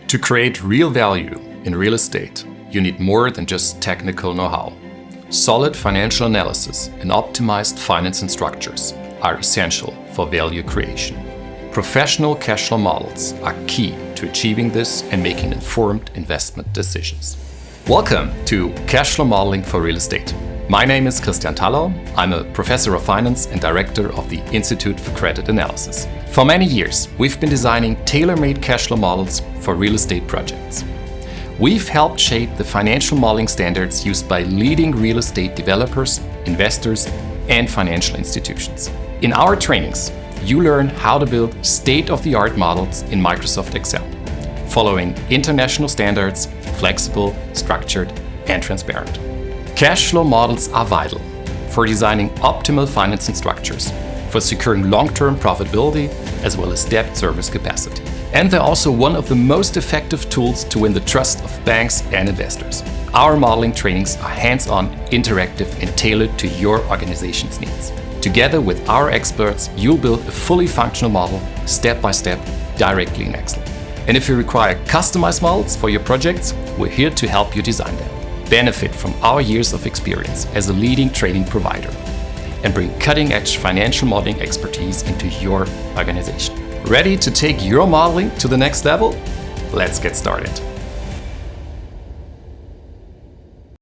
To create real value in real estate, you need more than just technical know-how. Solid financial analysis and optimized financing structures are essential for value creation. Professional cash flow models are key to achieving this and making informed investment decisions. Welcome to Cash Flow Modeling for Real Estate. My name is Tallau. I'm a professor of finance and director of the Institute for Credit Analysis. For many years, we've been designing tailor-made cash flow models for real estate projects. We've helped shape the financial modeling standards used by leading real estate developers, investors, and financial institutions. In our trainings, you learn how to build state-of-the-art models in Microsoft Excel, following international standards, flexible, structured, and transparent. Cash flow models are vital for designing optimal financing structures, for securing long-term profitability, as well as debt service capacity. And they're also one of the most effective tools to win the trust of banks and investors. Our modeling trainings are hands-on, interactive, and tailored to your organization's needs. Together with our experts, you'll build a fully functional model, step by step, directly in Excel. And if you require customized models for your projects, we're here to help you design them. Benefit from our years of experience as a leading training provider and bring cutting-edge financial modeling expertise into your organization. Ready to take your modeling to the next level? Let's get started.